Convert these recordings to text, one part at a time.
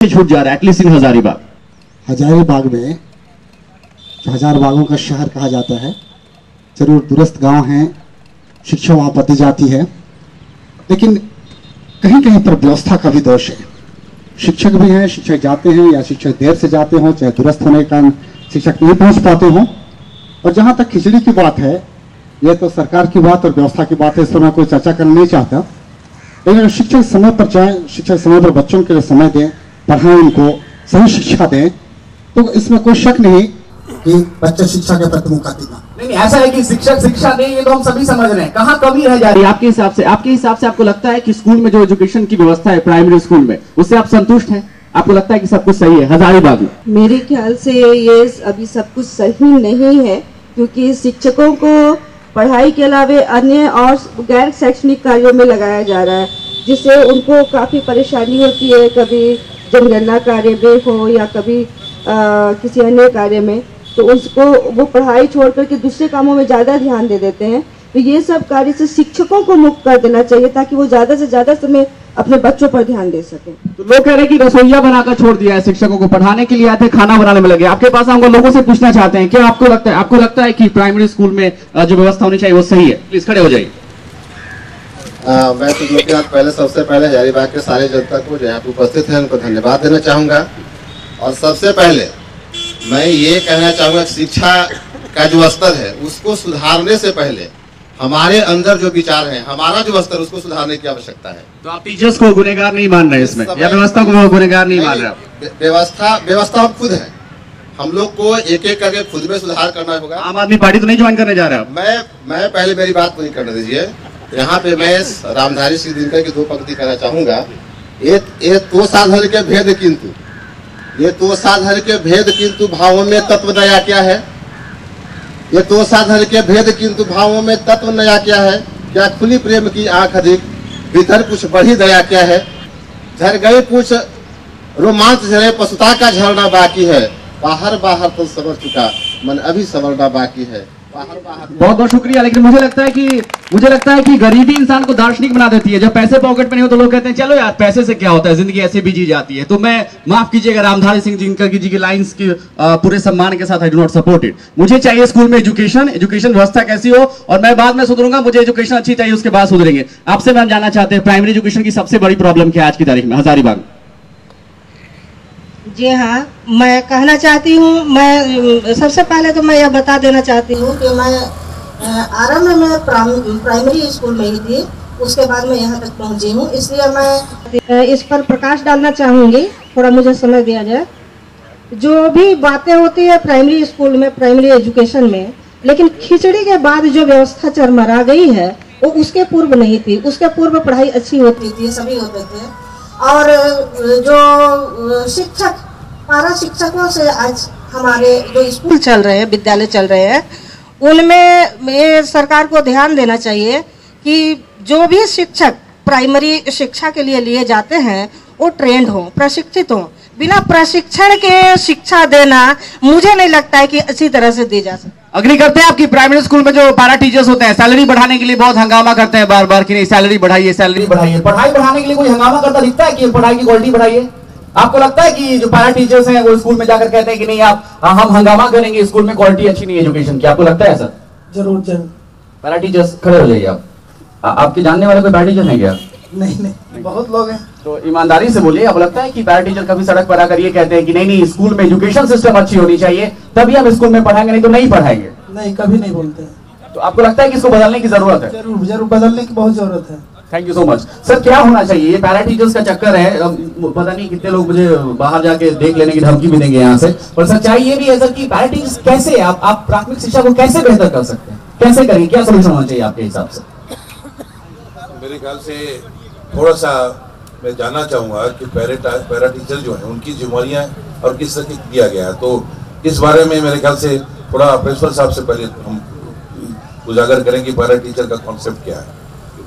छूट जा रहा है एटलीस्ट इन हजारीबाग। हजारीबाग में जो हजार बागों का शहर कहा जाता है, जरूर दूरस्थ गांव हैं, शिक्षा वहां पर दी जाती है, लेकिन कहीं कहीं पर व्यवस्था का भी दोष है। शिक्षक भी हैं, शिक्षक जाते हैं या शिक्षक देर से जाते हों, चाहे दूरस्थ होने के कारण शिक्षक नहीं पहुंच पाते हों। और जहां तक खिचड़ी की बात है, यह तो सरकार की बात और व्यवस्था की बात है, इस पर मैं कोई चर्चा करना नहीं चाहता। लेकिन अगर शिक्षक समय पर जाए, शिक्षक समय पर बच्चों के लिए समय दें, पढ़ाएं, उनको सही शिक्षा दें, तो इसमें कोई शक नहीं कि बच्चे शिक्षा के प्रति मुकदमा। नहीं, ऐसा है कि शिक्षक शिक्षा दें, ये तो हम सभी समझ रहे हैं। कहाँ कमी रह जा रही है आपके हिसाब से आपको लगता है कि स्कूल में जो एजुकेशन की व्यवस्था है प्राइमरी स्कूल में, उससे आप संतुष्ट हैं? आपको लगता है कि सब कुछ सही है हजारीबाग में? मेरे ख्याल से ये अभी सब कुछ सही नहीं है, क्योंकि शिक्षकों को पढ़ाई के अलावा अन्य और गैर शैक्षणिक कार्यों में लगाया जा रहा है, जिससे उनको काफी परेशानी होती है। कभी जनगणना कार्य में हो या कभी किसी अन्य कार्य में, तो उसको वो पढ़ाई छोड़ करके दूसरे कामों में ज्यादा ध्यान दे देते हैं। तो ये सब कार्य से शिक्षकों को मुक्त कर देना चाहिए, ताकि वो ज्यादा से ज्यादा समय अपने बच्चों पर ध्यान दे सके। तो लोग कह रहे हैं कि रसोईया बनाकर छोड़ दिया है शिक्षकों को, पढ़ाने के लिए आते खाना बनाने में लगे। आपके पास हम लोगों से पूछना चाहते हैं, क्या आपको लगता है कि प्राइमरी स्कूल में जो व्यवस्था होनी चाहिए वो सही है? प्लीज खड़े हो जाइए। मैं तो पहले सबसे पहले हजारीबाग के सारे जनता को जो यहाँ पे उपस्थित है उनको धन्यवाद देना चाहूँगा। और सबसे पहले मैं ये कहना चाहूँगा कि शिक्षा का जो स्तर है उसको सुधारने से पहले हमारे अंदर जो विचार है, हमारा जो स्तर, उसको सुधारने की आवश्यकता है। तो आप टीचर्स को गुनहगार नहीं मान रहे इसमें, या व्यवस्था को गुनहगार नहीं मान रहे? व्यवस्था हम खुद है, हम लोग को एक एक करके खुद में सुधार करना होगा। आम आदमी पार्टी तो नहीं ज्वाइन करने जा रहा? मैं पहले मेरी बात पूरी करने दीजिए। यहाँ पे मैं रामधारी सिंह दिनकर की दो पंक्ति कहना चाहूंगा। ये तो साधन के भेद किंतु, ये तो साधन के भेद किंतु भावों में तत्व नया क्या है? ये तो साधन के भेद किंतु भावों में तत्व नया क्या है? क्या खुली प्रेम की आंख अधिक, भीतर कुछ बढ़ी दया क्या है? झर गए कुछ रोमांच झरे, पशुता का झरना बाकी है, बाहर बाहर तो समझ चुका, मन अभी समझना बाकी है। बहुत बहुत शुक्रिया। लेकिन मुझे लगता है कि गरीबी इंसान को दार्शनिक बना देती है। जब पैसे पॉकेट में नहीं हो तो लोग कहते हैं चलो यार पैसे से क्या होता है, जिंदगी ऐसे भी जी जाती है। तो मैं माफ कीजिएगा रामधारी सिंह दिनकर जी की लाइंस की पूरे सम्मान के साथ I do not support it. मुझे चाहिए स्कूल में एजुकेशन व्यवस्था कैसी हो, और मैं बाद में सुधरूंगा। मुझे एजुकेशन अच्छी चाहिए, उसके बाद सुधरेंगे। आपसे मैं जानना चाहते हैं प्राइमरी एजुकेशन की सबसे बड़ी प्रॉब्लम क्या है आज की तारीख में हजारीबाग? जी हाँ, मैं कहना चाहती हूँ, मैं सबसे पहले तो मैं यह बता देना चाहती हूँ कि मैं आरंभ में प्राइमरी स्कूल में ही थी, उसके बाद मैं यहाँ तक पहुँची हूँ, इसलिए मैं इस पर प्रकाश डालना चाहूँगी। थोड़ा मुझे समय दिया जाए। जो भी बातें होती है प्राइमरी स्कूल में, प्राइमरी एजुकेशन में, लेकिन खिचड़ी के बाद जो व्यवस्था चरमरा गई है वो उसके पूर्व नहीं थी। उसके पूर्व पढ़ाई अच्छी होती थी, सभी होते थे। और जो शिक्षक, पारा शिक्षकों से आज हमारे जो स्कूल चल रहे हैं, विद्यालय चल रहे हैं, उनमें सरकार को ध्यान देना चाहिए कि जो भी शिक्षक प्राइमरी शिक्षा के लिए लिए जाते हैं वो ट्रेंड हो, प्रशिक्षित हो। बिना प्रशिक्षण के शिक्षा देना मुझे नहीं लगता है कि अच्छी तरह से दी जा सकती। अग्री करते हैं आपकी प्राइमरी स्कूल में जो पारा टीचर्स होते हैं सैलरी बढ़ाने के लिए बहुत हंगामा करते हैं बार बार कि नहीं सैलरी बढ़ाइए, सैलरी बढ़ाइए। पढ़ाई बढ़ाने के लिए कोई हंगामा करता दिखता है कि पढ़ाई की क्वालिटी बढ़ाइए? आपको लगता है कि जो पैरा टीचर्स हैं वो स्कूल में जाकर कहते हैं कि नहीं आप हम हंगामा करेंगे, स्कूल में क्वालिटी अच्छी नहीं है एजुकेशन की? आपको लगता है सर? जरूर। पैरा टीचर्स खड़े हो जाइए। आपके जानने वाले कोई पैरा टीचर है क्या? नहीं, बहुत लोग हैं। तो ईमानदारी से बोलिए, आपको लगता है कि पैरा टीचर कभी सड़क पर आकर ये कहते हैं कि नहीं स्कूल में एजुकेशन सिस्टम अच्छी होनी चाहिए तभी हम स्कूल में पढ़ाएंगे, नहीं तो नहीं पढ़ाएंगे? नहीं, कभी नहीं बोलते हैं। तो आपको लगता है कि इसको बदलने की जरूरत है? जरूर बदलने की बहुत जरूरत है। Thank you so much sir. क्या होना चाहिए? ये पैरा टीचर्स का चक्कर है, पता नहीं कितने लोग मुझे बाहर जाके देख लेने की धमकी भी देंगे यहाँ से, पर सच्चाई ये भी है सर कि पैरा टीचर्स कैसे आप प्राथमिक शिक्षा को कैसे बेहतर कर सकते हैं? कैसे करेंगे? क्या सोल्यूशन होना चाहिए आपके हिसाब से? मेरे ख्याल से थोड़ा सा मैं जानना चाहूंगा कि पैरा टीचर जो है उनकी जिम्मेवारियां और किस तरह दिया गया है, तो इस बारे में मेरे ख्याल से थोड़ा प्रिंसिपल साहब से पहले हम उजागर करें कि पैरा टीचर का कॉन्सेप्ट क्या है।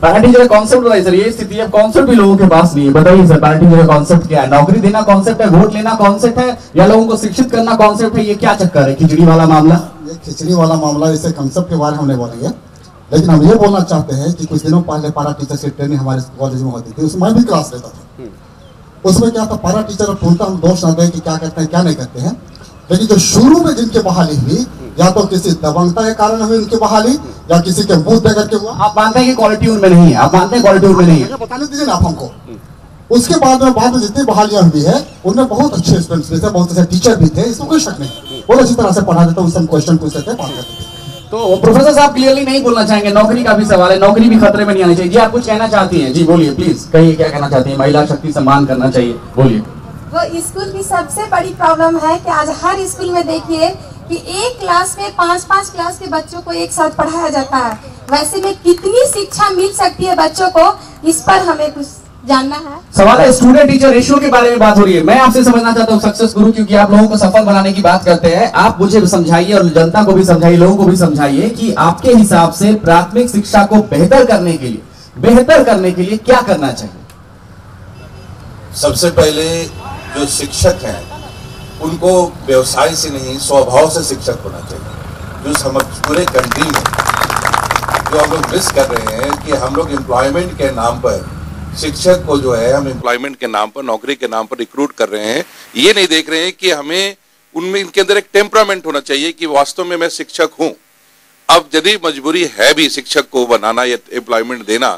पैरा टीचर का कॉन्सेप्ट बताइए सर। ये स्थिति है, कॉन्सेप्ट भी लोगों के पास नहीं है। बताइए सर, पैरा टीचर का कॉन्सेप्ट क्या है? नौकरी देना कॉन्सेप्ट है, वोट लेना कॉन्सेप्ट है, या लोगों को शिक्षित करना कॉन्सेप्ट है? ये क्या चक्कर है? खिचड़ी वाला मामला? ये खिचड़ी वाला मामला, इसे कॉन्सेप्ट के बारे में हम नहीं बोलेंगे, लेकिन हम ये बोलना चाहते हैं कि कुछ दिनों पहले पारा टीचर की ट्रेनिंग हमारे कॉलेज में होती थी, उसमें मैं भी क्लास लेता था। उसमें क्या था, पैरा टीचर पूर्णतः हम दोष ना दें कि क्या करते हैं क्या नहीं करते हैं, लेकिन जो शुरू में जिनकी बहाली हुई, या तो किसी दबंगता के कारण हुई उनकी बहाली, या किसी के मुंह देकर के हुआ। आप मानते हैं कि क्वालिटी उनमें नहीं है? आप मानते हैं क्वालिटी उनमें नहीं है? बताने दीजिए ना आप हमको। उसके बाद में जितनी बहालियां हुई है उनमें बहुत अच्छे स्टूडेंट्स भी थे, बहुत अच्छे टीचर भी थे, इसमें कोई शक नहीं। बहुत अच्छी तरह से पढ़ा देते, उससे हम क्वेश्चन पूछते थे, बात करते थे। तो प्रोफेसर साहब क्लियरली नहीं बोलना चाहेंगे? नौकरी का भी सवाल है, नौकरी भी खतरे में नहीं आनी चाहिए। जी आप कुछ कहना चाहती हैं? जी बोलिए प्लीज, कहिए क्या कहना चाहती हैं। महिला शक्ति सम्मान करना चाहिए, बोलिए। वो स्कूल की सबसे बड़ी प्रॉब्लम है कि आज हर स्कूल में देखिए कि एक क्लास में 5-5 क्लास के बच्चों को एक साथ पढ़ाया जाता है। वैसे में कितनी शिक्षा मिल सकती है बच्चों को, इस पर हमें कुछ जानना है। सवाल है स्टूडेंट टीचर रेशियो के बारे में बात हो रही है। मैं आपसे समझना चाहता हूँ सक्सेस गुरु, क्योंकि आप लोगों को सफल बनाने की बात करते हैं। आप मुझे समझाइए और जनता को भी समझाइए, लोगों को भी समझाइए कि आपके हिसाब से प्राथमिक शिक्षा को बेहतर करने के लिए क्या करना चाहिए? सबसे पहले जो शिक्षक हैं उनको व्यवसाय से नहीं स्वभाव से शिक्षक होना चाहिए। जो हम पूरे कंट्री में जो हम लोग मिस कर रहे हैं कि हम लोग एम्प्लॉयमेंट के नाम पर शिक्षक को जो है हम एम्प्लॉयमेंट के नाम पर, नौकरी के नाम पर रिक्रूट कर रहे हैं। ये नहीं देख रहे हैं कि हमें उनमें इनके अंदर एक टेम्परामेंट होना चाहिए कि वास्तव में मैं शिक्षक हूं। अब यदि मजबूरी है भी शिक्षक को बनाना या एम्प्लॉयमेंट देना,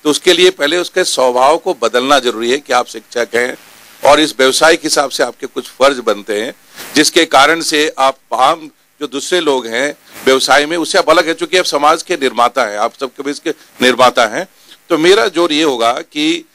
तो उसके लिए पहले उसके स्वभाव को बदलना जरूरी है कि आप शिक्षक हैं और इस व्यवसाय के हिसाब से आपके कुछ फर्ज बनते हैं, जिसके कारण से आप आम जो दूसरे लोग हैं व्यवसाय में उससे आप अलग है, चूंकि आप समाज के निर्माता हैं, आप सबके भी इसके निर्माता हैं। तो मेरा जोर ये होगा कि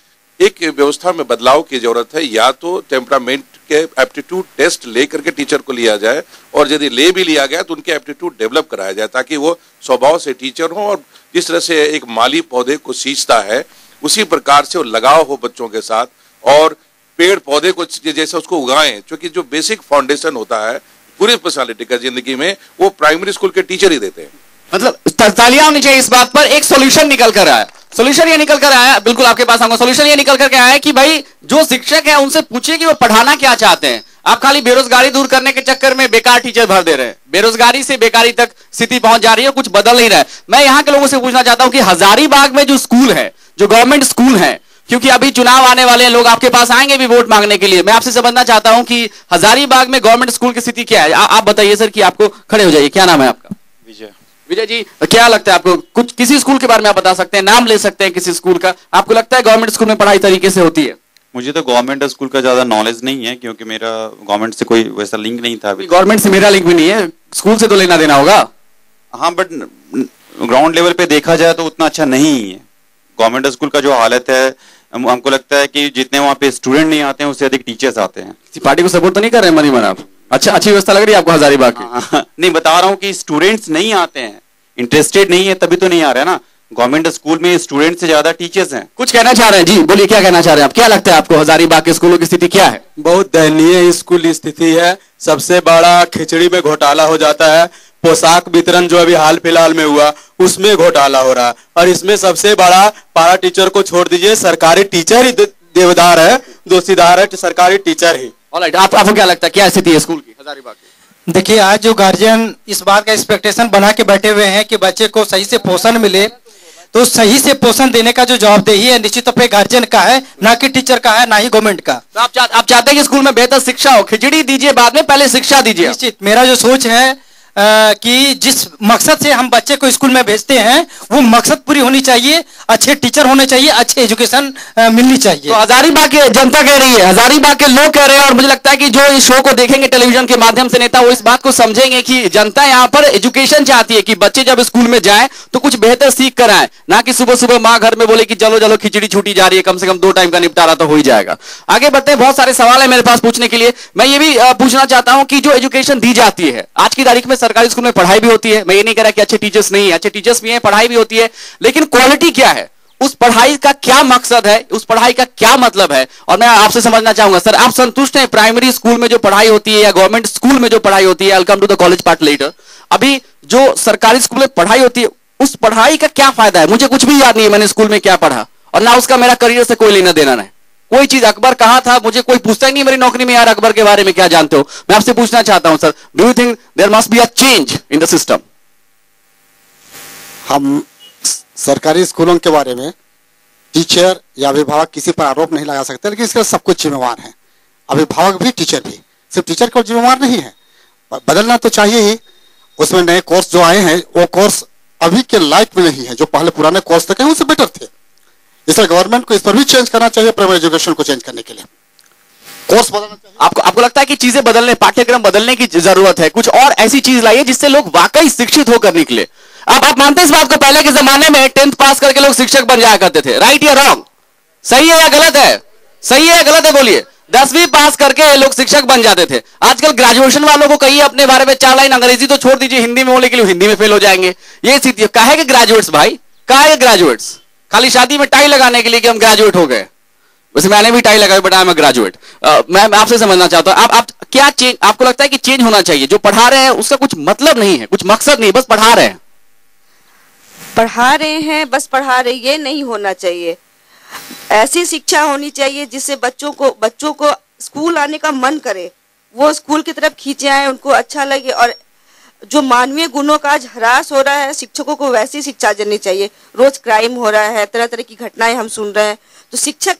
एक व्यवस्था में बदलाव की जरूरत है। या तो टेम्परामेंट के एप्टीट्यूड टेस्ट लेकर के टीचर को लिया जाए, और यदि ले भी लिया गया तो उनके एप्टीट्यूड डेवलप कराया जाए, ताकि वो स्वभाव से टीचर हो और जिस तरह से एक माली पौधे को सींचता है उसी प्रकार से वो लगाव हो बच्चों के साथ, और पेड़ पौधे को जैसे उसको उगाएं, क्योंकि जो बेसिक फाउंडेशन होता है पूरी पर्सनालिटी का जिंदगी में वो प्राइमरी स्कूल के टीचर ही देते हैं। मतलब तालियां होनी चाहिए इस बात पर। एक सॉल्यूशन निकल कर आया, सॉल्यूशन ये निकल कर आया, बिल्कुल आपके पास आऊंगा। सॉल्यूशन ये निकल करके आया कि भाई जो शिक्षक है उनसे पूछिए कि वो पढ़ाना क्या चाहते हैं। आप खाली बेरोजगारी दूर करने के चक्कर में बेकार टीचर भर दे रहे हैं, बेरोजगारी से बेकारी तक स्थिति पहुंच जा रही है, कुछ बदल नहीं रहा है। मैं यहां के लोगों से पूछना चाहता हूं कि हजारीबाग में जो स्कूल है, जो गवर्नमेंट स्कूल है, क्योंकि अभी चुनाव आने वाले हैं, लोग आपके पास आएंगे भी वोट मांगने के लिए, मैं आपसे समझना चाहता हूं कि हजारीबाग में गवर्नमेंट स्कूल की स्थिति क्या है। आप बताइए सर, कि आपको खड़े हो जाइए, क्या नाम है आपका? विजय। विजय जी, क्या लगता है आपको, कुछ किसी स्कूल के बारे में आप बता सकते हैं, नाम ले सकते हैं किसी स्कूल का? आपको लगता है गवर्नमेंट स्कूल में पढ़ाई तरीके से होती है? मुझे तो गवर्नमेंट स्कूल का ज्यादा नॉलेज नहीं है, क्योंकि मेरा गवर्नमेंट से कोई वैसा लिंक नहीं था। गवर्नमेंट से मेरा लिंक भी नहीं है, स्कूल से तो लेना देना होगा। हाँ, बट ग्राउंड लेवल पे देखा जाए तो उतना अच्छा नहीं है गवर्नमेंट स्कूल का जो हालत है। हमको लगता है कि जितने वहाँ पे स्टूडेंट नहीं आते हैं उससे अधिक टीचर्स आते हैं। किसी पार्टी को सपोर्ट तो नहीं कर रहे हैं मनीमन आप? अच्छा, अच्छी व्यवस्था लग रही है आपको हजारीबाग की? नहीं, बता रहा हूँ कि स्टूडेंट्स नहीं आते हैं, इंटरेस्टेड नहीं है, तभी तो नहीं आ रहे ना। गवर्नमेंट स्कूल में स्टूडेंट से ज्यादा टीचर्स हैं। कुछ कहना चाह रहे हैं? जी बोलिए, क्या कहना चाह रहे हैं आप? क्या लगता है आपको हजारीबाग के स्कूलों की स्थिति क्या है? बहुत दयनीय स्कूल स्थिति है। सबसे बड़ा खिचड़ी में घोटाला हो जाता है। पोशाक वितरण जो अभी हाल फिलहाल में हुआ उसमें घोटाला हो रहा है, और इसमें सबसे बड़ा पारा टीचर को छोड़ दीजिए, सरकारी टीचर ही देवदार है, दोषीदार है सरकारी टीचर ही। ऑलराइट, आपको क्या लगता है क्या स्थिति है स्कूल की हजारीबाग की? देखिए, आज जो गार्जियन इस बात का एक्सपेक्टेशन बना के बैठे हुए हैं कि बच्चे को सही से पोषण मिले, तो सही से पोषण देने का जो जवाबदेही है निश्चित तौर पे गार्जियन का है, ना कि टीचर का है, ना ही गवर्नमेंट का। तो आप चाहते हैं कि स्कूल में बेहतर शिक्षा हो? खिचड़ी दीजिए बाद में, पहले शिक्षा दीजिए। निश्चित मेरा जो सोच है कि जिस मकसद से हम बच्चे को स्कूल में भेजते हैं वो मकसद पूरी होनी चाहिए, अच्छे टीचर होने चाहिए, अच्छे एजुकेशन मिलनी चाहिए। तो हजारीबाग की जनता कह रही है, हजारीबाग के लोग कह रहे हैं, और मुझे लगता है कि जो इस शो को देखेंगे टेलीविजन के माध्यम से नेता, वो इस बात को समझेंगे कि जनता यहाँ पर एजुकेशन चाहती है कि बच्चे जब स्कूल में जाएं तो कुछ बेहतर सीख कर आए, ना कि सुबह सुबह माँ घर में बोले कि चलो चलो खिचड़ी छूटी जा रही है, कम से कम 2 टाइम का निपटारा तो हो ही जाएगा। आगे बढ़ते हैं, बहुत सारे सवाल है मेरे पास पूछने के लिए। मैं ये भी पूछना चाहता हूं कि जो एजुकेशन दी जाती है आज की तारीख में, सरकारी स्कूल में पढ़ाई भी होती है, मैं ये नहीं कह रहा कि अच्छे टीचर्स नहीं है, अच्छे टीचर्स भी हैं, पढ़ाई भी होती है, लेकिन क्वालिटी क्या है? उस पढ़ाई का क्या मकसद है? उस पढ़ाई का क्या मतलब है? और मैं आपसे समझना चाहूंगा सर, आप संतुष्ट हैं प्राइमरी स्कूल में जो पढ़ाई होती है या गवर्नमेंट स्कूल में जो पढ़ाई होती है? Welcome to the college part later. अभी जो सरकारी स्कूल में पढ़ाई होती है उस पढ़ाई का क्या फायदा है? मुझे कुछ भी याद नहीं है मैंने स्कूल में क्या पढ़ा, और ना उसका मेरा करियर से कोई लेना देना नहीं। कोई चीज अकबर कहा था, मुझे कोई पूछता ही नहीं मेरी नौकरी में, यार अकबर के बारे में क्या जानते हो? मैं आपसे पूछना चाहता हूं sir, do you think there must be a change in the system? हम सरकारी स्कूलों के बारे में टीचर या अभिभावक किसी पर आरोप नहीं लगा सकते, लेकिन इसके सब कुछ जिम्मेवार हैं, अभिभावक भी टीचर भी, सिर्फ टीचर को जिम्मेवार नहीं है, बदलना तो चाहिए ही। उसमें नए कोर्स जो आए हैं वो कोर्स अभी के लायक में नहीं है, जो पहले पुराने कोर्स थे उससे बेटर थे, इसलिए गवर्नमेंट को इस पर भी चेंज करना चाहिए, प्राइमरी एजुकेशन को चेंज करने के लिए कोर्स बदलना चाहिए। आपको लगता है कि चीजें बदलने, पाठ्यक्रम बदलने की जरूरत है, कुछ और ऐसी चीज लाइए जिससे लोग वाकई शिक्षित होकर निकले। आप मानते हैं इस बात को, पहले के जमाने में 10th पास करके लोग शिक्षक बन जाया करते थे, राइट या रॉन्ग? सही है या गलत है? सही है या गलत है बोलिए? 10वीं पास करके लोग शिक्षक बन जाते थे। आजकल ग्रेजुएशन वालों को कहिए अपने बारे में 4 लाइन अंग्रेजी तो छोड़ दीजिए, हिंदी में बोलने के लिए हिंदी में फेल हो जाएंगे। ये स्थिति काहे के ग्रेजुएट्स भाई, काहे ग्रेजुएट्स? खाली शादी में टाई लगाने के लिए कि हम ग्रेजुएट हो गए। वैसे मैंने भी टाई लगाई, but I am a graduate. मैं आपसे समझना चाहता हूं, आप क्या चेंज, आपको लगता है कि चेंज होना चाहिए? जो पढ़ा रहे हैं उसका कुछ मतलब नहीं है, कुछ मकसद नहीं, बस पढ़ा रहे हैं। पढ़ा रहे हैं, बस पढ़ा रहे, ये नहीं होना चाहिए। ऐसी शिक्षा होनी चाहिए जिससे बच्चों को स्कूल आने का मन करे, वो स्कूल की तरफ खींचे आए, उनको अच्छा लगे। और जो मानवीय गुणों का आज ह्रास हो रहा है, शिक्षकों को वैसी शिक्षा देनी चाहिए। रोज क्राइम हो रहा है, तरह तरह की घटनाएं हम सुन रहे हैं, तो शिक्षक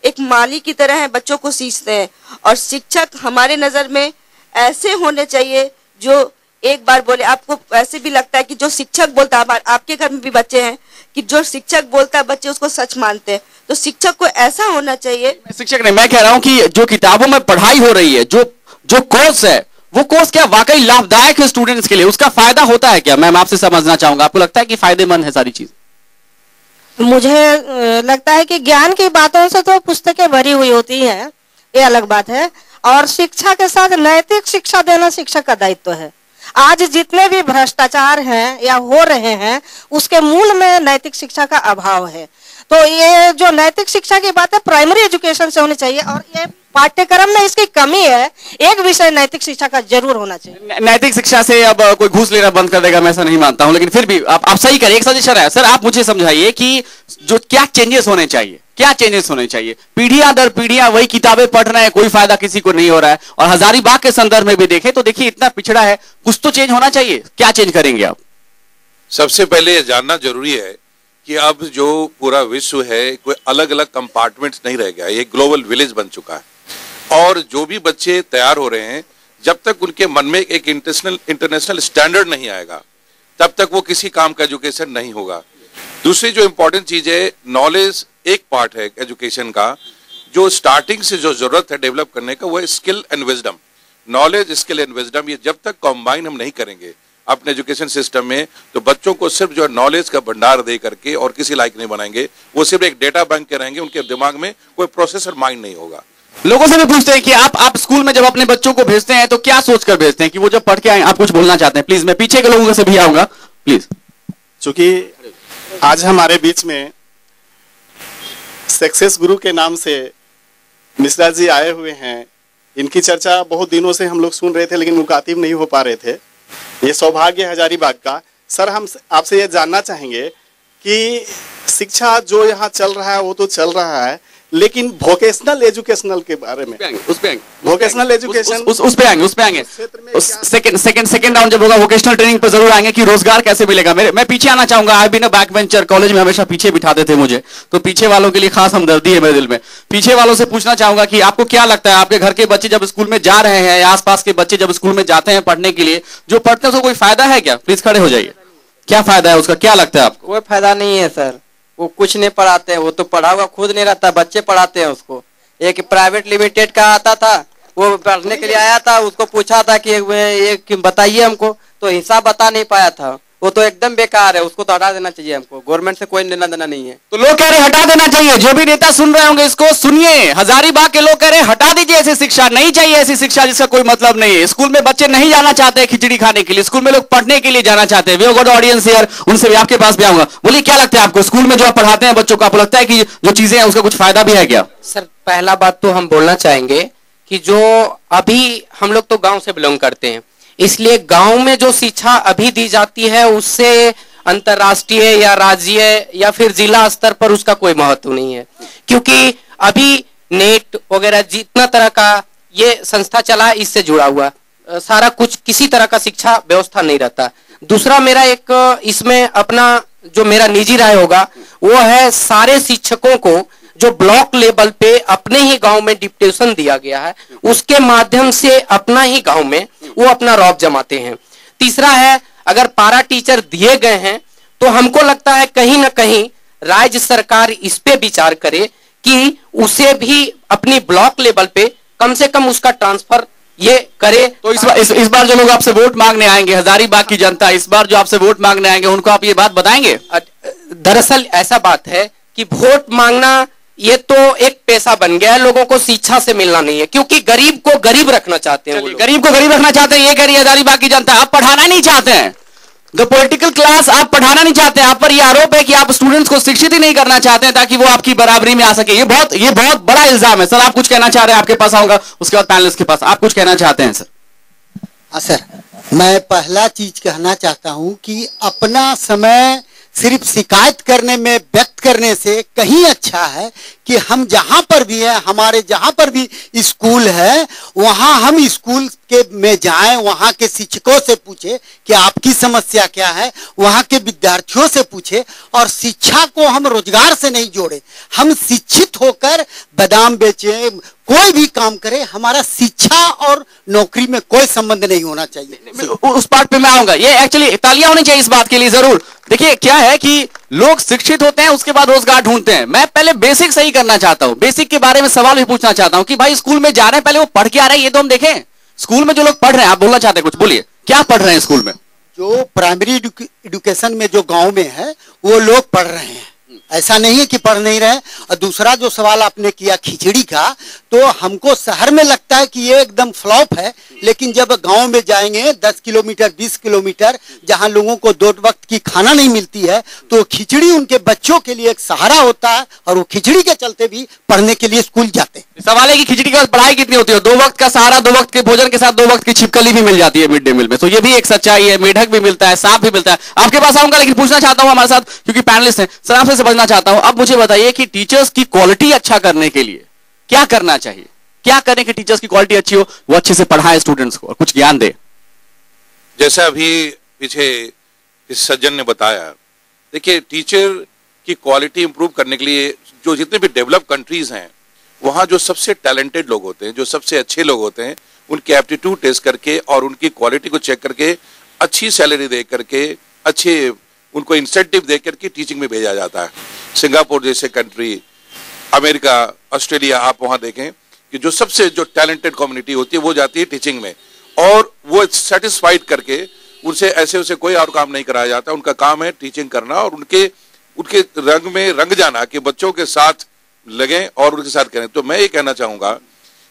एक माली की तरह है, बच्चों को सींचते हैं। और शिक्षक हमारे नजर में ऐसे होने चाहिए जो एक बार बोले। आपको ऐसे भी लगता है कि जो शिक्षक बोलता है, आपके घर में भी बच्चे हैं कि जो शिक्षक बोलता है बच्चे उसको सच मानते हैं, तो शिक्षक को ऐसा होना चाहिए। शिक्षक नहीं, मैं कह रहा हूं कि जो किताबों में पढ़ाई हो रही है, जो कोर्स है, वो कोर्स क्या वाकई लाभदायक है स्टूडेंट्स के लिए? उसका फायदा होता है क्या? मैं आपसे समझना चाहूंगा, आपको लगता है कि फायदेमंद है सारी चीज? मुझे लगता है कि ज्ञान की बातों से तो पुस्तकें भरी हुई होती हैं, ये अलग बात है। और शिक्षा के साथ नैतिक शिक्षा देना शिक्षक का दायित्व है। आज जितने भी भ्रष्टाचार हैं या हो रहे हैं, उसके मूल में नैतिक शिक्षा का अभाव है। तो ये जो नैतिक शिक्षा की बात है, प्राइमरी एजुकेशन से होनी चाहिए। और ये पाठ्यक्रम में इसकी कमी है, एक विषय नैतिक शिक्षा का जरूर होना चाहिए। नैतिक शिक्षा से अब कोई घूस लेना बंद कर देगा मैं ऐसा नहीं मानता हूं, लेकिन फिर भी आप सही करें। एक सजेशन है सर, आप मुझे समझाइए कि जो क्या चेंजेस होने चाहिए, क्या चेंजेस होने चाहिए? पीढ़ियां दर पीढ़ियां वही किताबें पढ़ रहे हैं, कोई फायदा किसी को नहीं हो रहा है। और हजारीबाग के संदर्भ में भी देखें तो देखिए इतना पिछड़ा है, कुछ तो चेंज होना चाहिए। क्या चेंज करेंगे आप? सबसे पहले ये जानना जरूरी है कि अब जो पूरा विश्व है, कोई अलग अलग कंपार्टमेंट्स नहीं रह गया, ये ग्लोबल विलेज बन चुका है। और जो भी बच्चे तैयार हो रहे हैं, जब तक उनके मन में एक इंटरनेशनल स्टैंडर्ड नहीं आएगा, तब तक वो किसी काम का एजुकेशन नहीं होगा। दूसरी जो इंपॉर्टेंट चीज है, नॉलेज एक पार्ट है एजुकेशन का, जो स्टार्टिंग से जो जरूरत है डेवलप करने का, वो है skill and wisdom. Knowledge, skill and wisdom, ये जब तक कंबाइन हम नहीं करेंगे अपने एजुकेशन सिस्टम में, तो बच्चों को सिर्फ जो नॉलेज का भंडार दे करके और किसी लायक नहीं बनाएंगे। वो सिर्फ एक डेटा बैंक के रहेंगे, उनके दिमाग में कोई प्रोसेसर माइंड नहीं होगा। लोगों से भी पूछते हैं कि आप स्कूल में जब अपने बच्चों को भेजते हैं तो क्या सोचकर भेजते हैं कि वो जब पढ़ के आए? आप कुछ बोलना चाहते हैं प्लीज? मैं पीछे के लोगों से भी आऊंगा प्लीज। चूंकि आज हमारे बीच में सक्सेस गुरु के नाम से मिश्रा जी आए हुए हैं, इनकी चर्चा बहुत दिनों से हम लोग सुन रहे थे, लेकिन मुखातिब नहीं हो पा रहे थे। ये सौभाग्य है हजारीबाग का। सर, हम आपसे ये जानना चाहेंगे कि शिक्षा जो यहाँ चल रहा है वो तो चल रहा है, लेकिन वोकेशनल एजुकेशनल के बारे में, वोकेशनल एजुकेशन उस पे आएंगे सेकंड राउंड जब होगा वोकेशनल ट्रेनिंग पर जरूर आएंगे कि रोजगार कैसे मिलेगा। मैं पीछे आना चाहूंगा। I been a backbencher, college में हमेशा पीछे बिठाते थे मुझे, तो पीछे वालों के लिए खास हमदर्दी है मेरे दिल में। पीछे वालों से पूछना चाहूंगा कि आपको क्या लगता है, आपके घर के बच्चे जब स्कूल में जा रहे हैं या आसपास के बच्चे जब स्कूल में जाते हैं पढ़ने के लिए, जो पढ़ते हैं उसको कोई फायदा है क्या? प्लीज खड़े हो जाइए। क्या फायदा है उसका, क्या लगता है आपको? कोई फायदा नहीं है सर, वो कुछ नहीं पढ़ाते हैं। वो तो पढ़ा हुआ खुद नहीं रहता, बच्चे पढ़ाते हैं उसको। एक प्राइवेट लिमिटेड का आता था, वो पढ़ने के लिए आया था, उसको पूछा था कि बताइए हमको, तो हिसाब बता नहीं पाया था। वो तो एकदम बेकार है, उसको तो हटा देना चाहिए हमको। गवर्नमेंट से कोई लेना देना नहीं है। तो लोग कह रहे हटा देना चाहिए। जो भी नेता सुन रहे होंगे इसको सुनिए, हजारीबाग के लोग कह रहे हटा दीजिए ऐसी शिक्षा, नहीं चाहिए ऐसी शिक्षा जिसका कोई मतलब नहीं है। स्कूल में बच्चे नहीं जाना चाहते खिचड़ी खाने के लिए, स्कूल में लोग पढ़ने के लिए जाना चाहते हैं। We have got audience here, उनसे भी आपके पास भी आऊंगा। बोलिए क्या लगता है आपको, स्कूल में जो आप पढ़ाते हैं बच्चों को, आपको लगता है कि जो चीजें हैं उसका कुछ फायदा भी है क्या? सर, पहला बात तो हम बोलना चाहेंगे कि जो अभी हम लोग तो गांव से बिलोंग करते हैं, इसलिए गांव में जो शिक्षा अभी दी जाती है उससे अंतर्राष्ट्रीय या राज्य या फिर जिला स्तर पर उसका कोई महत्व नहीं है। क्योंकि अभी नेट वगैरह जितना तरह का ये संस्था चला, इससे जुड़ा हुआ सारा कुछ, किसी तरह का शिक्षा व्यवस्था नहीं रहता। दूसरा, मेरा एक इसमें अपना जो मेरा निजी राय होगा वो है, सारे शिक्षकों को जो ब्लॉक लेवल पे अपने ही गांव में डिप्यूटेशन दिया गया है, उसके माध्यम से अपना ही गांव में वो अपना रौब जमाते हैं। तीसरा है, अगर पारा टीचर दिए गए हैं तो हमको लगता है कहीं ना कहीं राज्य सरकार इस पे विचार करे कि उसे भी अपनी ब्लॉक लेवल पे कम से कम उसका ट्रांसफर ये करे। तो इस बार जो लोग आपसे वोट मांगने आएंगे, हजारीबाग की जनता इस बार जो आपसे वोट मांगने आएंगे, उनको आप ये बात बताएंगे? दरअसल ऐसा बात है कि वोट मांगना ये तो एक पेशा बन गया है, लोगों को शिक्षा से मिलना नहीं है, क्योंकि गरीब को गरीब रखना चाहते हैं। गरीब को गरीब रखना चाहते हैं, ये कह रही है हजारीबाग की जनता। आप पढ़ाना नहीं चाहते हैं, द पॉलिटिकल क्लास आप पढ़ाना नहीं चाहते हैं। आप पर यह आरोप है कि आप स्टूडेंट्स को शिक्षित ही नहीं करना चाहते हैं ताकि वो आपकी बराबरी में आ सके। ये बहुत बड़ा इल्जाम है। सर आप कुछ कहना चाह रहे हैं, आपके पास आऊंगा उसके बाद पैनलिस्ट के पास। आप कुछ कहना चाहते हैं सर? हाँ सर, मैं पहला चीज कहना चाहता हूं कि अपना समय सिर्फ शिकायत करने में व्यक्त करने से कहीं अच्छा है कि हम जहां पर भी हैं, हमारे जहां पर भी स्कूल है, वहां हम स्कूल के में जाएं, वहां के शिक्षकों से पूछे कि आपकी समस्या क्या है, वहां के विद्यार्थियों से पूछे। और शिक्षा को हम रोजगार से नहीं जोड़े, हम शिक्षित होकर बादाम बेचे, कोई भी काम करे, हमारा शिक्षा और नौकरी में कोई संबंध नहीं होना चाहिए। उस पार्ट पे मैं आऊंगा। ये एक्चुअली तालियां होनी चाहिए इस बात के लिए जरूर। देखिए क्या है कि लोग शिक्षित होते हैं, उसके बाद रोजगार ढूंढते हैं। मैं पहले बेसिक सही करना चाहता हूं, बेसिक के बारे में सवाल भी पूछना चाहता हूं कि भाई स्कूल में जा रहे हैं, पहले वो पढ़ के आ रहे हैं, ये तो हम देखें। स्कूल में जो लोग पढ़ रहे हैं, आप बोलना चाहते हैं कुछ, बोलिए क्या पढ़ रहे हैं स्कूल में? जो प्राइमरी एजुकेशन में जो गांव में है वो लोग पढ़ रहे हैं, ऐसा नहीं है कि पढ़ नहीं रहे। और दूसरा जो सवाल आपने किया खिचड़ी का, तो हमको शहर में लगता है कि ये एकदम फ्लॉप है, लेकिन जब गांव में जाएंगे 10 किलोमीटर 20 किलोमीटर जहां लोगों को 2 वक्त की खाना नहीं मिलती है, तो खिचड़ी उनके बच्चों के लिए एक सहारा होता है और वो खिचड़ी के चलते भी पढ़ने के लिए स्कूल जाते हैं। सवाल है कि खिचड़ी के बाद पढ़ाई कितनी होती है? 2 वक्त का सहारा, 2 वक्त के भोजन के साथ 2 वक्त की छिपकली भी मिल जाती है मिड डे मील में, तो ये भी एक सच्चाई है। मेढक भी मिलता है, सांप भी मिलता है। आपके पास आऊंगा, लेकिन पूछना चाहता हूं हमारे साथ, क्योंकि पैनलिस्ट हैं, सर आपसे समझना चाहता हूं। अब मुझे बताइए कि टीचर्स की क्वालिटी अच्छा करने के लिए क्या करना चाहिए? क्या करें कि टीचर्स की क्वालिटी अच्छी हो, वो अच्छे से पढ़ाए स्टूडेंट्स को और कुछ ज्ञान दे? जैसा अभी पीछे इस सज्जन ने बताया, देखिए टीचर की क्वालिटी इंप्रूव करने के लिए जो जितने भी डेवलप कंट्रीज हैं, वहां जो सबसे टैलेंटेड लोग होते हैं, जो सबसे अच्छे लोग होते हैं, उनके एप्टीट्यूड टेस्ट करके और उनकी क्वालिटी को चेक करके अच्छी सैलरी दे करके, अच्छे उनको इंसेंटिव दे करके टीचिंग में भेजा जाता है। सिंगापुर जैसे कंट्री, अमेरिका, ऑस्ट्रेलिया, आप वहां देखें कि जो सबसे जो टैलेंटेड कम्युनिटी होती है वो जाती है टीचिंग में, और वो सेटिस्फाइड करके उनसे ऐसे उसे कोई और काम नहीं कराया जाता। उनका काम है टीचिंग करना और उनके रंग में रंग जाना कि बच्चों के साथ लगें और उनके साथ करें। तो मैं ये कहना चाहूंगा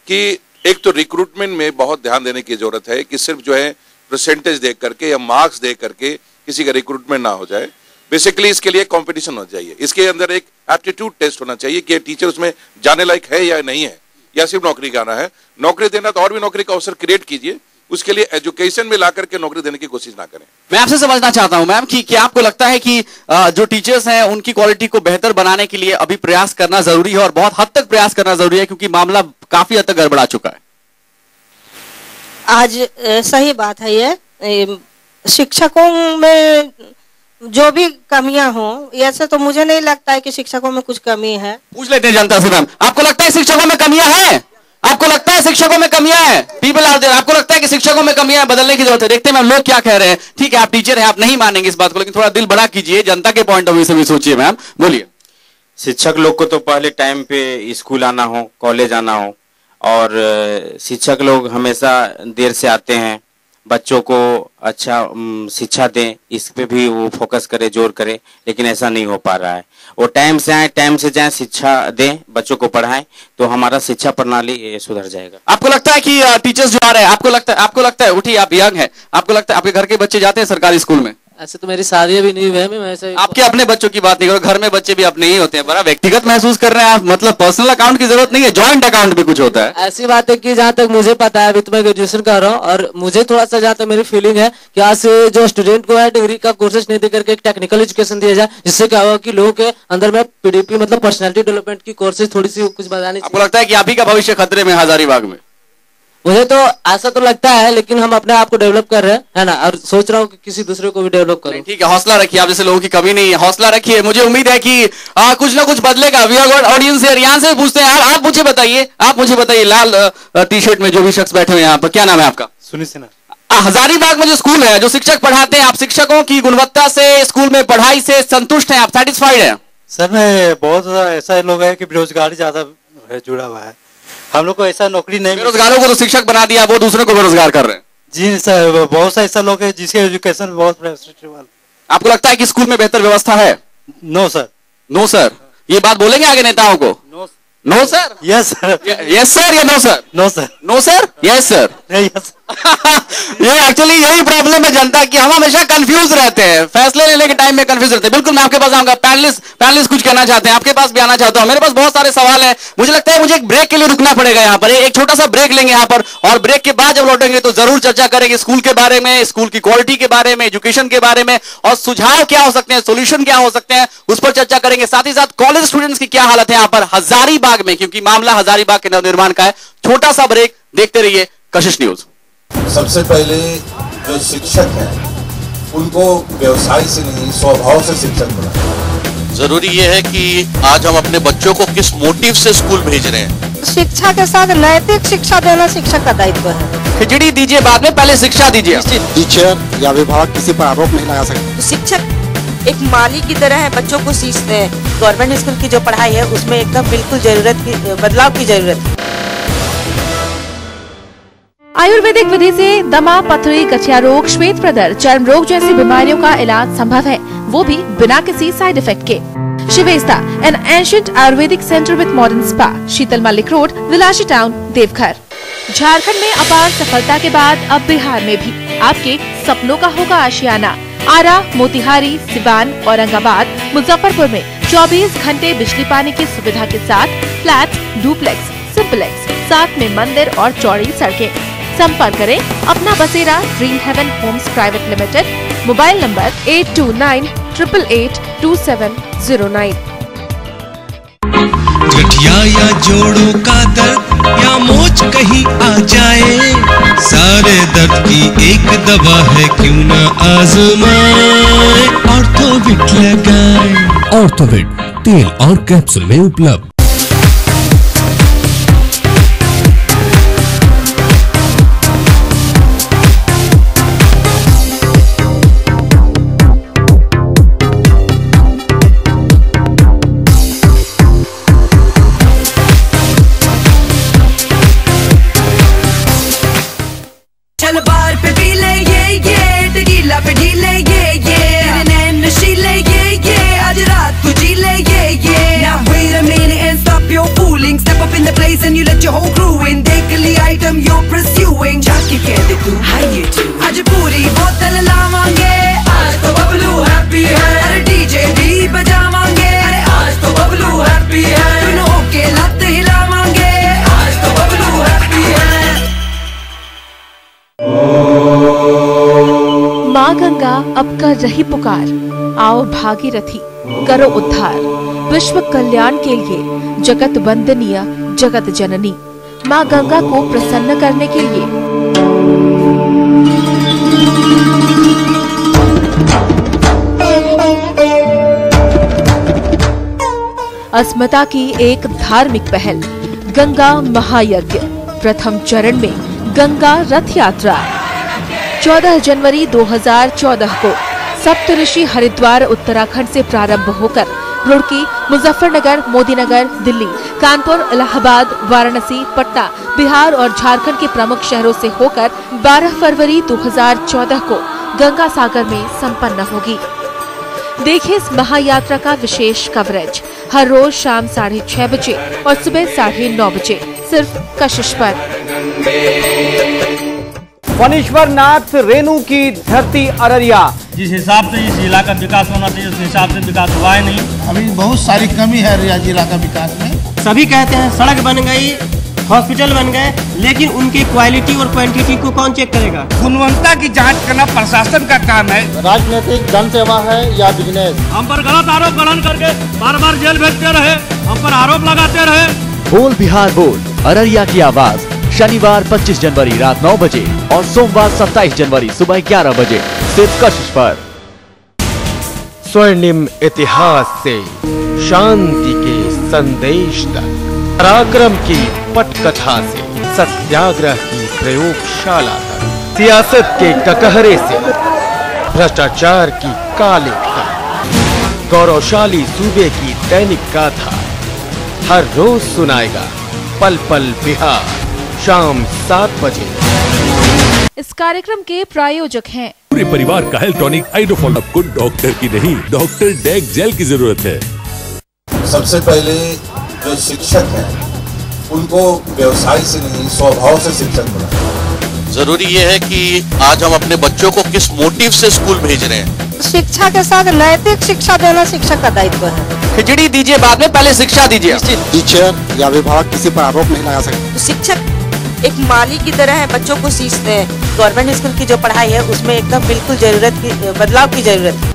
कि एक तो रिक्रूटमेंट में बहुत ध्यान देने की जरूरत है कि सिर्फ जो है परसेंटेज देख करके या मार्क्स देख करके किसी का रिक्रूटमेंट ना हो जाए। बेसिकली इसके लिए कंपटीशन होना चाहिए, इसके अंदर एक एप्टीट्यूड टेस्ट होना चाहिए कि टीचर उसमें जाने लायक है या नहीं है, या सिर्फ नौकरी करना है। नौकरी देना तो और भी नौकरी का अवसर क्रिएट कीजिए, उसके लिए एजुकेशन में ला करके नौकरी देने की कोशिश ना करें। मैं आपसे समझना चाहता हूं मैम कि क्या आपको लगता है कि जो टीचर्स हैं उनकी क्वालिटी को बेहतर बनाने के लिए अभी प्रयास करना जरूरी है, और बहुत हद तक प्रयास करना जरूरी है, क्योंकि मामला काफी हद तक गड़बड़ा चुका है? आज सही बात है, ये शिक्षकों में जो भी कमियां हो, ऐसे तो मुझे नहीं लगता है कि शिक्षकों में कुछ कमी है। पूछ लेते हैं जनता से मैम, आपको लगता है शिक्षकों में कमियां हैं? आपको लगता है शिक्षकों में कमियां हैं? पीपल आर देयर, आपको लगता है कि शिक्षकों में कमियां हैं, बदलने की जरूरत है? देखते हैं मैम लोग क्या कह रहे हैं। ठीक है, आप टीचर हैं, आप नहीं मानेंगे इस बात को, लेकिन थोड़ा दिल बड़ा कीजिए, जनता के पॉइंट ऑफ व्यू से भी सोचिए। मैम बोलिए। शिक्षक लोग को तो पहले टाइम पे स्कूल आना हो, कॉलेज आना हो, और शिक्षक लोग हमेशा देर से आते हैं, बच्चों को अच्छा शिक्षा दें, इस पे भी वो फोकस करे, जोर करे, लेकिन ऐसा नहीं हो पा रहा है। वो टाइम से आए, टाइम से जाएं, शिक्षा दें, बच्चों को पढ़ाएं, तो हमारा शिक्षा प्रणाली सुधर जाएगा। आपको लगता है कि टीचर्स जो आ रहे हैं, आपको लगता है उठिए, आप यंग है, आपको लगता है आपके घर के बच्चे जाते हैं सरकारी स्कूल में? ऐसे तो मेरी शादी अभी नहीं हुई है, मैं वैसे आपके अपने बच्चों की बात नहीं करो, घर में बच्चे भी अपने ही होते हैं। बड़ा व्यक्तिगत महसूस कर रहे हैं आप, मतलब पर्सनल अकाउंट की जरूरत नहीं है, जॉइंट अकाउंट भी कुछ होता है। ऐसी बात है कि जहाँ तक मुझे पता है, अभी तो मैं ग्रेजुएशन कर रहा हूँ, और मुझे थोड़ा सा जहाँ तक मेरी फीलिंग है कि आज से जो स्टूडेंट को है डिग्री का कोर्सेज नहीं दे करके एक टेक्निकल एजुकेशन दिया जाए, जिससे क्या होगा कि लोगों के अंदर में पीडीपी मतलब पर्सनैलिटी डेवलपमेंट की कोर्सेज थोड़ी सी कुछ बतानी। आपको लगता है कि आप ही का भविष्य खतरे में हजारीबाग में? मुझे तो ऐसा तो लगता है, लेकिन हम अपने आप को डेवलप कर रहे हैं, है ना, और सोच रहा हूँ कि किसी दूसरे को भी डेवलप करूँ। ठीक है, हौसला रखिए, आप जैसे लोगों की कमी नहीं है, हौसला रखिए। मुझे उम्मीद है कि कुछ ना कुछ बदलेगा। We are got audience here. यहाँ से पूछते हैं, आप मुझे बताइए, लाल टी शर्ट में जो भी शख्स बैठे हुए हैं यहाँ पर, क्या नाम है आपका? सुनील सिन्हा। हजारीबाग में जो स्कूल है, जो शिक्षक पढ़ाते हैं, आप शिक्षकों की गुणवत्ता से, स्कूल में पढ़ाई से संतुष्ट हैं, आप सेटिस्फाइड हैं? सर मैं बहुत ऐसा लोग है कि बेरोजगारी ज्यादा जुड़ा हुआ है, हम लोग को ऐसा नौकरी नहीं। बेरोजगारों को तो शिक्षक बना दिया, वो दूसरों को बेरोजगार कर रहे हैं। जी सर, बहुत सा ऐसा लोग है जिसके एजुकेशन बहुत। आपको लगता है कि स्कूल में बेहतर व्यवस्था है? No sir. नो सर, ये बात बोलेंगे आगे नेताओं को? No sir. Yes sir. Yes sir या no sir? No sir. No sir, yes sir. ये एक्चुअली यही प्रॉब्लम है जनता की, हम हमेशा कंफ्यूज रहते हैं, फैसले लेने के टाइम में कंफ्यूज रहते हैं। बिल्कुल, मैं आपके पास आऊंगा। पैनलिस्ट कुछ कहना चाहते हैं, आपके पास भी आना चाहता हूं। मेरे पास बहुत सारे सवाल हैं, मुझे लगता है मुझे एक ब्रेक के लिए रुकना पड़ेगा यहाँ पर, एक छोटा सा ब्रेक लेंगे यहाँ पर, और ब्रेक के बाद जब लौटेंगे तो जरूर चर्चा करेंगे स्कूल के बारे में, स्कूल की क्वालिटी के बारे में, एजुकेशन के बारे में, और सुझाव क्या हो सकते हैं, सोल्यूशन क्या हो सकते हैं, उस पर चर्चा करेंगे। साथ ही साथ कॉलेज स्टूडेंट्स की क्या हालत है यहाँ पर हजारीबाग में, क्योंकि मामला हजारीबाग के नवनिर्माण का है। छोटा सा ब्रेक, देखते रहिए कशिश न्यूज। सबसे पहले जो शिक्षक हैं उनको व्यवसाय से नहीं, स्वभाव से शिक्षक बनाना। जरूरी ये है कि आज हम अपने बच्चों को किस मोटिव से स्कूल भेज रहे हैं। शिक्षा के साथ नैतिक शिक्षा देना शिक्षक का दायित्व है। खिचड़ी दीजिए बाद में, पहले शिक्षा दीजिए। टीचर या विभाग किसी पर आरोप नहीं लगा सकते। शिक्षक एक माली की तरह है, बच्चों को सीखते हैं। गवर्नमेंट स्कूल की जो पढ़ाई है उसमें एकदम बिल्कुल बदलाव की जरूरत है। आयुर्वेदिक विधि से दमा, पथरी, गठिया रोग, श्वेत प्रदर, चर्म रोग जैसी बीमारियों का इलाज संभव है, वो भी बिना किसी साइड इफेक्ट के। Shivesta, an ancient Ayurvedic centre with modern spa, Sheetal Malik road, Vilasi town, Deoghar. Jharkhand में अपार सफलता के बाद अब बिहार में भी आपके सपनों का होगा आशियाना। आरा, मोतिहारी, सिवान, औरंगाबाद, मुजफ्फरपुर में 24 घंटे बिजली पानी की सुविधा के साथ फ्लैट, डुप्लेक्स, सिंपलेक्स, साथ में मंदिर और चौड़ी सड़कें। संपर्क करें Apna Basera dream haven homes private limited, mobile number 8298882709। गठिया या जोड़ों का दर्द या मोच कहीं आ जाए, सारे दर्द की एक दवा है, क्यों ना आजमाए, ऑर्थोविट लगाए। ऑर्थोविट तेल और कैप्सूल में उपलब्ध। चल बार पे पी ले ये टीला पे ढीले ये तेरे नैन नशीले ये आज रात तू जी ले ये Now wait a minute and stop your fooling, step up in the place and you let your whole crew in, देख ली item you're pursuing, झांकी के देख तू how you do, आज पूरी बोतल लावांगे, आज तो बबलू हैप्पी है, अरे डीजे भी बजावांगे, अरे आज तो बबलू हैप्पी है, दोनों के लत हिलावांगे, आज तो बबलू हैप्पी है। माँ गंगा अब कर रही पुकार, आओ भागीरथी करो उद्धार, विश्व कल्याण के लिए जगत वंदनीय जगत जननी, माँ गंगा को प्रसन्न करने के लिए। अस्मिता की एक धार्मिक पहल, गंगा महायज्ञ। प्रथम चरण में गंगा रथ यात्रा 14 जनवरी 2014 को सप्तऋषि हरिद्वार उत्तराखंड से प्रारंभ होकर रुड़की, मुजफ्फरनगर, मोदीनगर, दिल्ली, कानपुर, इलाहाबाद, वाराणसी, पटना, बिहार और झारखंड के प्रमुख शहरों से होकर 12 फरवरी 2014 को गंगा सागर में संपन्न होगी। देखिए इस महायात्रा का विशेष कवरेज हर रोज शाम 6:30 बजे और सुबह 9:30 बजे सिर्फ कशिश पर। फणीश्वर नाथ रेणु की धरती अररिया। जिस हिसाब से इस जिला का विकास होना चाहिए उस हिसाब से विकास हुआ है नहीं। अभी बहुत सारी कमी है अररिया जिला का विकास में। सभी कहते हैं सड़क बन गई, हॉस्पिटल बन गए, लेकिन उनकी क्वालिटी और क्वांटिटी को कौन चेक करेगा? गुणवत्ता की जांच करना प्रशासन का काम है। राजनीतिक जन सेवा है या बिजनेस? हम पर गलत आरोप ग्रहण करके बार बार जेल भेजते रहे, हम पर आरोप लगाते रहे। बोल बिहार बोल, अररिया की आवाज, शनिवार 25 जनवरी रात 9 बजे और सोमवार 27 जनवरी सुबह 11 बजे सिर्फ कशिश पर। स्वर्णिम इतिहास से शांति के संदेश तक, पराक्रम की पटकथा से सत्याग्रह की प्रयोगशाला तक, सियासत के ककहरे से भ्रष्टाचार की काले तक, गौरवशाली सूबे की दैनिक गाथा हर रोज सुनाएगा पल पल बिहार, शाम 7 बजे। इस कार्यक्रम के प्रायोजक हैं पूरे परिवार का हेल्थ टॉनिक आइडोफॉल। आपको डॉक्टर की नहीं, डॉक्टर डेक जेल की जरूरत है। सबसे पहले जो शिक्षक हैं उनको व्यवसाय से नहीं स्वभाव से शिक्षक बनाना। जरूरी ये है कि आज हम अपने बच्चों को किस मोटिव से स्कूल भेज रहे हैं। शिक्षा के साथ नैतिक शिक्षा देना शिक्षक का दायित्व है। खिचड़ी दीजिए बाद में, पहले शिक्षा दीजिए। टीचर या विभाग किसी पर आरोप नहीं लगा सकते। तो शिक्षक एक माली की तरह है, बच्चों को सीखते हैं। गवर्नमेंट स्कूल की जो पढ़ाई है उसमें एकदम बिल्कुल बदलाव की जरूरत है।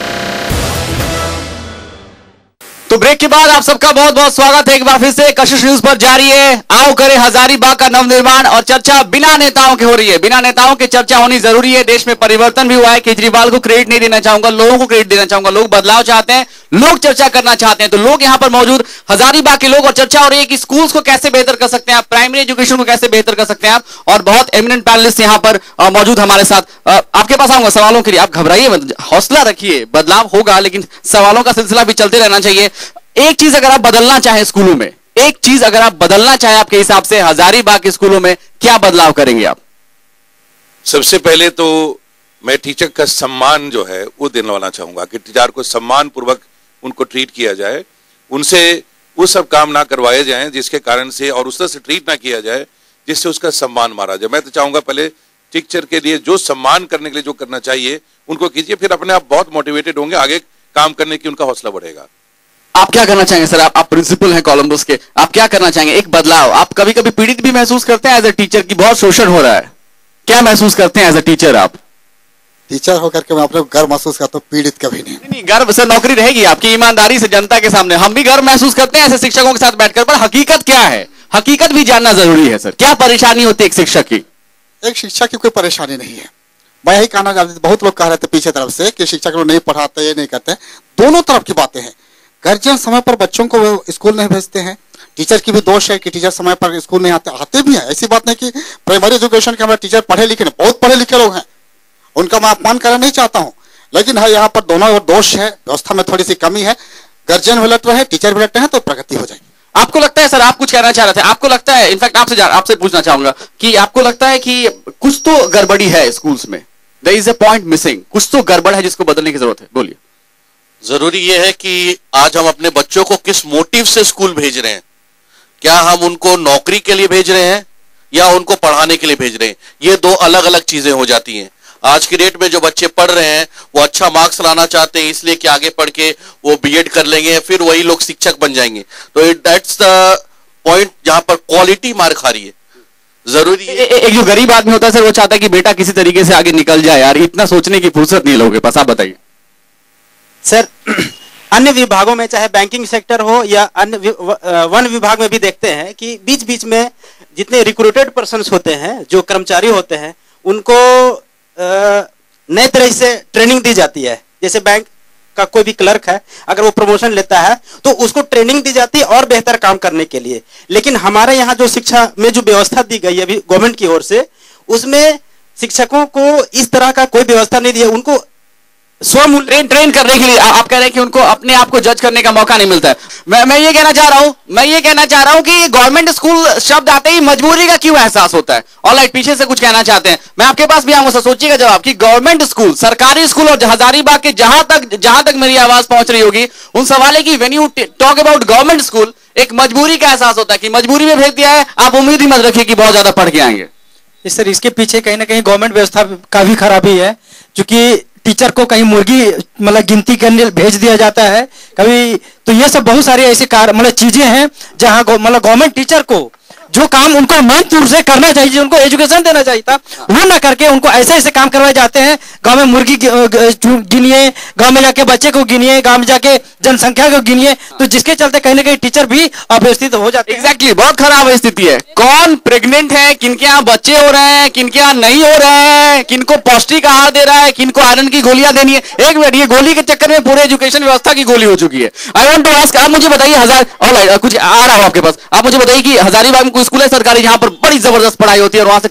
तो ब्रेक के बाद आप सबका बहुत बहुत स्वागत है एक बार फिर से। कशिश न्यूज पर जारी है आओ करें हजारीबाग का नवनिर्माण, और चर्चा बिना नेताओं के हो रही है। बिना नेताओं की चर्चा होनी जरूरी है। देश में परिवर्तन भी हुआ है। केजरीवाल को क्रेडिट नहीं देना चाहूंगा, लोगों को क्रेडिट देना चाहूंगा। लोग बदलाव चाहते हैं, लोग चर्चा करना चाहते हैं। तो लोग यहाँ पर मौजूद, हजारीबाग के लोग, और चर्चा हो रही है कि स्कूल्स को कैसे बेहतर कर सकते हैं आप, प्राइमरी एजुकेशन को कैसे बेहतर कर सकते हैं आप। और बहुत एमिनेंट पैनलिस्ट यहाँ पर मौजूद हमारे साथ। आपके पास आऊंगा सवालों के लिए, आप घबराइए मत, हौसला रखिए, बदलाव होगा, लेकिन सवालों का सिलसिला भी चलते रहना चाहिए। एक चीज अगर आप बदलना चाहें स्कूलों में, एक चीज अगर आप बदलना चाहें आपके हिसाब से हजारीबाग के स्कूलों में, क्या बदलाव करेंगे आप? सबसे पहले तो मैं टीचर का सम्मान जो है वो दिलवाना चाहूंगा कि टीचर को सम्मान पूर्वक उनको ट्रीट किया जाए, उनसे वो सब काम ना करवाए जाएं जिसके कारण से, और उस तरह से ट्रीट ना किया जाए जिससे उसका सम्मान मारा जाए। मैं तो चाहूंगा पहले टीचर के लिए जो सम्मान करने के लिए जो करना चाहिए उनको कीजिए, फिर अपने आप बहुत मोटिवेटेड होंगे, आगे काम करने की उनका हौसला बढ़ेगा। आप क्या करना चाहेंगे सर? आप प्रिंसिपल हैं कोलंबस के, आप क्या करना चाहेंगे? एक बदलाव, आप कभी कभी पीड़ित भी महसूस करते हैं एज ए टीचर की बहुत शोषण हो रहा है, क्या महसूस करते हैं एज ए टीचर आप? टीचर होकर के मैं अपने गर्व महसूस करता हूँ, पीड़ित कभी नहीं। गर्व से नौकरी रहेगी आपकी, ईमानदारी से जनता के सामने। हम भी गर्व महसूस करते हैं ऐसे शिक्षकों के साथ बैठकर, पर हकीकत क्या है, हकीकत भी जानना जरूरी है सर। क्या परेशानी होती है एक शिक्षक की? एक शिक्षक की कोई परेशानी नहीं है। मैं यही कहना चाहता हूँ, बहुत लोग कह रहे थे पीछे तरफ से कि शिक्षक लोग नहीं पढ़ाते, ये नहीं करते। दोनों तरफ की बातें हैं। गार्जियन समय पर बच्चों को स्कूल नहीं भेजते हैं, टीचर की भी दोष है कि टीचर समय पर स्कूल नहीं आते भी हैं। ऐसी बात नहीं कि प्राइमरी एजुकेशन के हमारे टीचर पढ़े लिखे नहीं, बहुत पढ़े लिखे लोग हैं, उनका मैं अपमान करना नहीं चाहता हूं, लेकिन है यहाँ पर दोनों और दोष है, व्यवस्था में थोड़ी सी कमी है। गार्जियन भी लट रहे, टीचर भी लट रहे हैं, तो प्रगति हो जाएगी। आपको लगता है सर, आप कुछ कहना चाह रहे थे, आपको लगता है, इनफैक्ट आपसे पूछना चाहूंगा कि आपको लगता है कि कुछ तो गड़बड़ी है स्कूल्स में, there is a point missing, कुछ तो गड़बड़ है जिसको बदलने की जरूरत है? बोलिए। जरूरी यह है कि आज हम अपने बच्चों को किस मोटिव से स्कूल भेज रहे हैं। क्या हम उनको नौकरी के लिए भेज रहे हैं या उनको पढ़ाने के लिए भेज रहे हैं? ये दो अलग अलग चीजें हो जाती हैं। आज की डेट में जो बच्चे पढ़ रहे हैं वो अच्छा मार्क्स लाना चाहते हैं, इसलिए कि आगे पढ़ के वो बीएड कर लेंगे, फिर वही लोग शिक्षक बन जाएंगे। तो दैट्स द पॉइंट जहां पर क्वालिटी मार खा रही है। जरूरी है एक जो गरीब आदमी होता है सर, वो चाहता है कि बेटा किसी तरीके से आगे निकल जाए, यार इतना सोचने की फुर्सत नहीं लोगों के पास। आप बताइए सर। अन्य विभागों में चाहे बैंकिंग सेक्टर हो या अन्य वन विभाग में भी देखते हैं कि बीच बीच में जितने रिक्रूटेड पर्सन्स होते हैं, जो कर्मचारी होते हैं, उनको नए तरह से ट्रेनिंग दी जाती है। जैसे बैंक का कोई भी क्लर्क है, अगर वो प्रमोशन लेता है तो उसको ट्रेनिंग दी जाती है और बेहतर काम करने के लिए। लेकिन हमारे यहाँ जो शिक्षा में जो व्यवस्था दी गई है अभी गवर्नमेंट की ओर से, उसमें शिक्षकों को इस तरह का कोई व्यवस्था नहीं दी है। उनको स्वमूल्य ट्रेन करने के लिए आप कह रहे हैं कि उनको अपने आप को जज करने का मौका नहीं मिलता है। मैं ये कहना चाह रहा हूं कि गवर्नमेंट स्कूल शब्द आते ही मजबूरी का क्यों एहसास होता है? ऑलराइट, पीछे से कुछ कहना चाहते हैं, मैं आपके पास भी आऊंगा, सोचिएगा जवाब कि गवर्नमेंट स्कूल, सरकारी स्कूल और हजारीबाग के जहां तक मेरी आवाज पहुंच रही होगी उन सवाल है कि when you talk about government school, एक मजबूरी का एहसास होता है कि मजबूरी में भेज दिया है, आप उम्मीद ही मत रखिए कि बहुत ज्यादा पढ़ के आएंगे। सर, इसके पीछे कहीं ना कहीं गवर्नमेंट व्यवस्था का भी खराबी है, क्योंकि टीचर को कहीं मुर्गी मतलब गिनती करने भेज दिया जाता है कभी। तो ये सब बहुत सारी ऐसी चीजें हैं जहां मतलब गवर्नमेंट टीचर को जो काम उनको मेन रूप से करना चाहिए, उनको एजुकेशन देना चाहिए था, वो ना करके उनको ऐसे ऐसे काम करवाए जाते हैं। गांव में मुर्गी गिनिए, गांव में जाके बच्चे को गिनिए, गांव में जाके जनसंख्या को गिनिए, तो जिसके चलते कहीं ना कहीं टीचर भी अव्यवस्थित हो जाते हैं। एग्जैक्टली, बहुत खराब स्थिति है। कौन प्रेग्नेंट है, किनके यहाँ बच्चे हो रहे हैं, किनके यहाँ नहीं हो रहे हैं, किनको पौष्टिक आहार दे रहा है, किनको आयरन की गोलियां देनी है। एक मिनट, ये गोली के चक्कर में पूरे एजुकेशन व्यवस्था की गोली हो चुकी है। आई वांट टू आस्क, आप मुझे बताइए, कुछ आ रहा हो आपके पास, आप मुझे बताइए कि हजारीबाग में कोई स्कूल है सरकारी जहां पर बड़ी जबरदस्त पढ़ाई होती है और वहां से